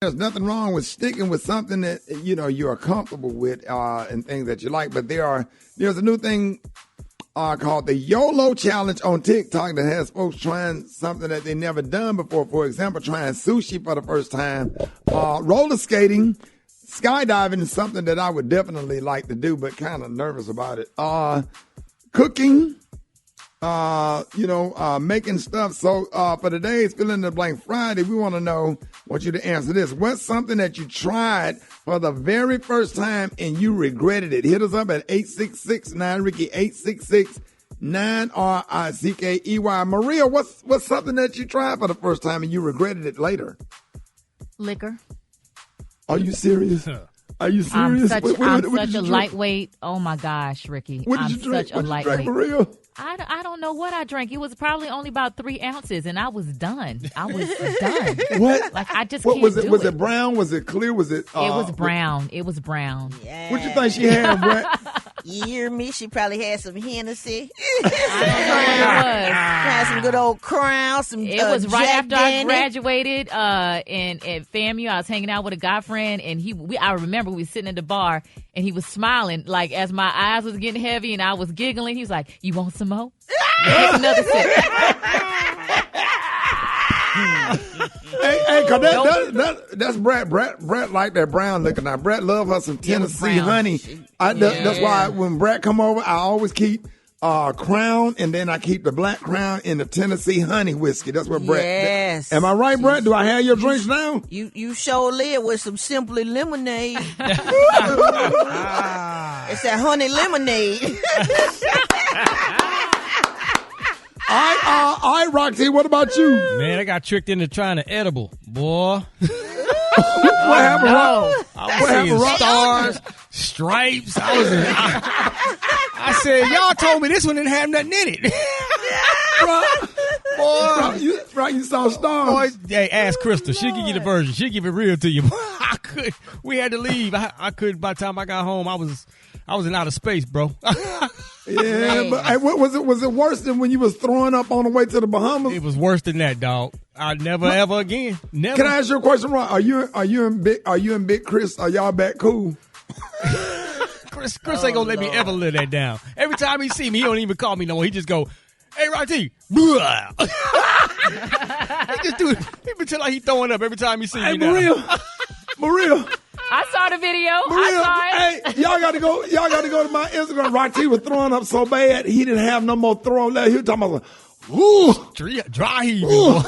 There's nothing wrong with sticking with something that, you are comfortable with and things that you like. But there's a new thing called the YOLO Challenge on TikTok that has folks trying something that they never done before. For example, trying sushi for the first time, roller skating, skydiving is something that I would definitely like to do, but kind of nervous about it. Cooking, making stuff. So for today's Fill in the Blank Friday, we want you to answer this. What's something that you tried for the very first time and you regretted it? Hit us up at 866-9-RICKY, 866-9-RICKEY. Maria, what's something that you tried for the first time and you regretted it later? Liquor. Are you serious? Are you serious? I'm such a lightweight. Oh my gosh, Ricky. What did you drink? Such a lightweight. Maria? I don't know what I drank. It was probably only about 3 ounces, and I was done. What? Like I just what can't was it? do Was it brown? Was it clear? Was it? It was brown. It was brown. Yeah. What you think she had, Brett? You hear me? She probably had some Hennessy. I don't know what it was. Had some good old Crown. It was right Jack after I Daniel. graduated in at FAMU. I was hanging out with a guy friend, and I remember we were sitting at the bar, and he was smiling like as my eyes was getting heavy, and I was giggling. He was like, "You want some more?" Take another sip. Hey, cause that's Brett. Brett like that brown liquor. Now Brett love her some Tennessee honey. That's why when Brett come over, I always keep Crown, and then I keep the black Crown in the Tennessee honey whiskey. That's what Brett. Yes. Am I right, Brett? Do I have your drinks now? You sure live with some Simply Lemonade. It's that honey lemonade. All right, Roxy, what about you? Man, I got tricked into trying an edible, boy. What happened, Rock? I was seeing stars, stripes. I said, y'all told me this one didn't have nothing in it. You saw stars. Boy, hey, ask Crystal. She'll give you the version. She'll give it real to you. We had to leave. I couldn't. By the time I got home, I was in outer space, bro. Yeah, but hey, was it worse than when you was throwing up on the way to the Bahamas? It was worse than that, dog. I never ever again. Never. Can I ask you a question, Ron? Are you and Big Chris? Are y'all back cool? Chris ain't gonna let me ever live that down. Every time he see me, he don't even call me no more. He just go, "Hey, Rocky." He just do it. He pretend like he throwing up every time he see me. Maria. I saw the video. Maria, I saw it. hey, y'all got to go to my Instagram. Rocky was throwing up so bad he didn't have no more throwing left. He was talking about, ooh, dry heaving.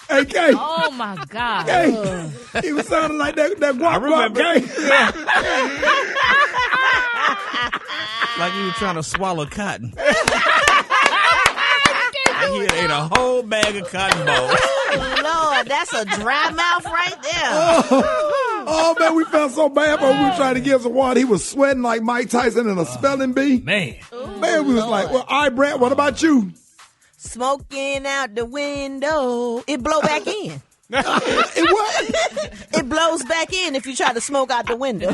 Hey, Kay. Oh my God. Kay. He was sounding like that guap Kay. Like he was trying to swallow cotton. He ate a whole bag of cotton balls. Lord, that's a dry mouth right there. Oh, man, we felt so bad, but we were trying to give some water. He was sweating like Mike Tyson in a spelling bee. Man, we was like, well, all right, Brett, what about you? Smoking out the window. It blow back in. It what? It blows back in if you try to smoke out the window.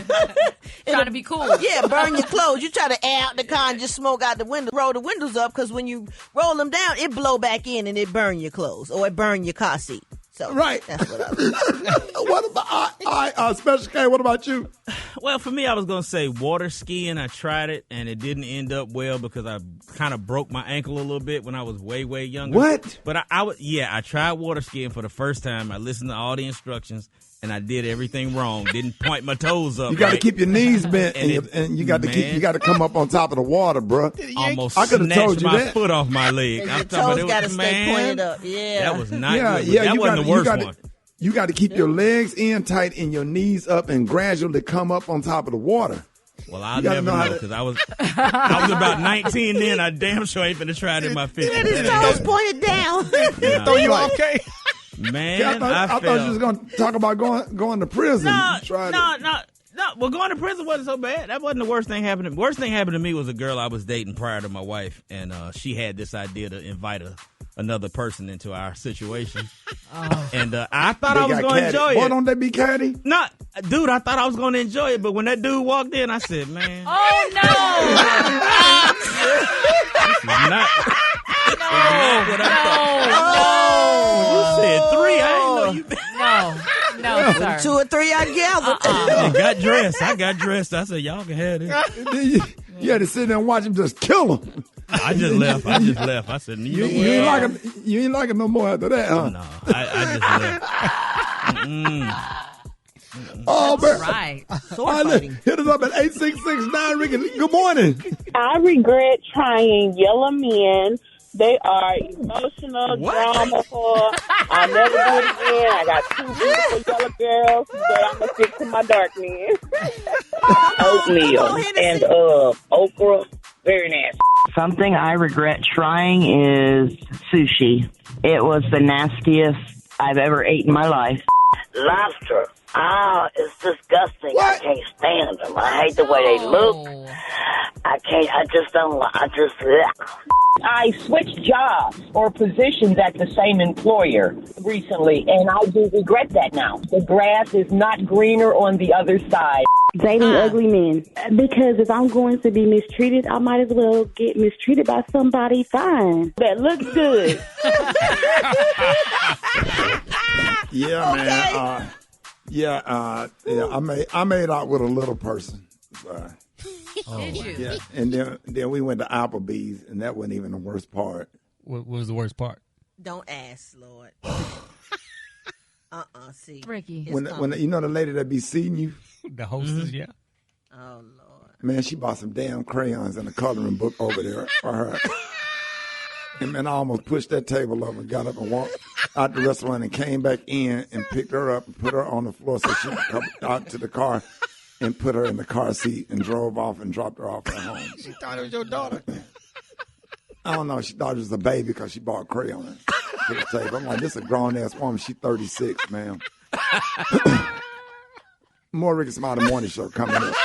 Trying to be cool. Yeah, burn your clothes. You try to air out the car and just smoke out the window. Roll the windows up because when you roll them down, it blow back in and it burn your clothes or it burn your car seat. So right. That's what I was What about Special K? What about you? Well, for me, I was gonna say water skiing. I tried it and it didn't end up well because I kind of broke my ankle a little bit when I was way younger. What? But I tried water skiing for the first time. I listened to all the instructions and I did everything wrong. Didn't point my toes up. You got to right. keep your knees bent and you got to come up on top of the water, bro. Almost I could have told snatched you my that. foot off my leg. And I'm your talking toes about got to stay pointed up. Yeah. That was not good. Yeah, That wasn't the worst one. You got to keep your legs in tight and your knees up and gradually come up on top of the water. Well, I'll never know because I was about 19 then. I damn sure ain't finna try it in my 50s. His toes pointed down. throw you off, Kay? Man, I thought you was going to talk about going to prison. No. Well, going to prison wasn't so bad. That wasn't the worst thing happening. The worst thing happened to me was a girl I was dating prior to my wife, and she had this idea to invite another person into our situation. And I thought I was going to enjoy it. Why don't they be catty? No, dude, I thought I was going to enjoy it, but when that dude walked in, I said, man. Oh, no. This is not what I thought. No. You said 3. I didn't know you. No, sir. 2 or 3 I gathered. I got dressed. I said, y'all can have this. You had to sit there and watch him just kill him. I just left. I said, You ain't like him no more after that, huh? No, I just left. Oh, man. Right. All right, hit us up at 8669 Rickey. Good morning. I regret trying yellow men. They are emotional, dramaful. I'll never do it again. I got 2 beautiful yellow girls, but I'm going to stick to my dark men. Oatmeal and okra, very nasty. Something I regret trying is sushi. It was the nastiest I've ever ate in my life. Lobster. It's disgusting. What? I can't stand them. I hate the way they look. I just don't like. I switched jobs or positions at the same employer recently, and I do regret that now. The grass is not greener on the other side. Dating ugly men. Because if I'm going to be mistreated, I might as well get mistreated by somebody fine. That looks good. Yeah, man. I made out with a little person. Did you? Yeah, and then we went to Applebees, and that wasn't even the worst part. What was the worst part? Don't ask, Lord. See. Ricky. When you know the lady that be seeing you? The hostess, yeah. Oh, Lord. Man, she bought some damn crayons and a coloring book over there for her. And man, I almost pushed that table up and got up and walked out the restaurant and came back in and picked her up and put her on the floor so she could come out to the car and put her in the car seat and drove off and dropped her off at home. She thought it was your daughter. I don't know. She thought it was a baby because she bought crayons to the table. I'm like, this is a grown-ass woman. She's 36, ma'am. More Rickey Smiley Morning Show coming up.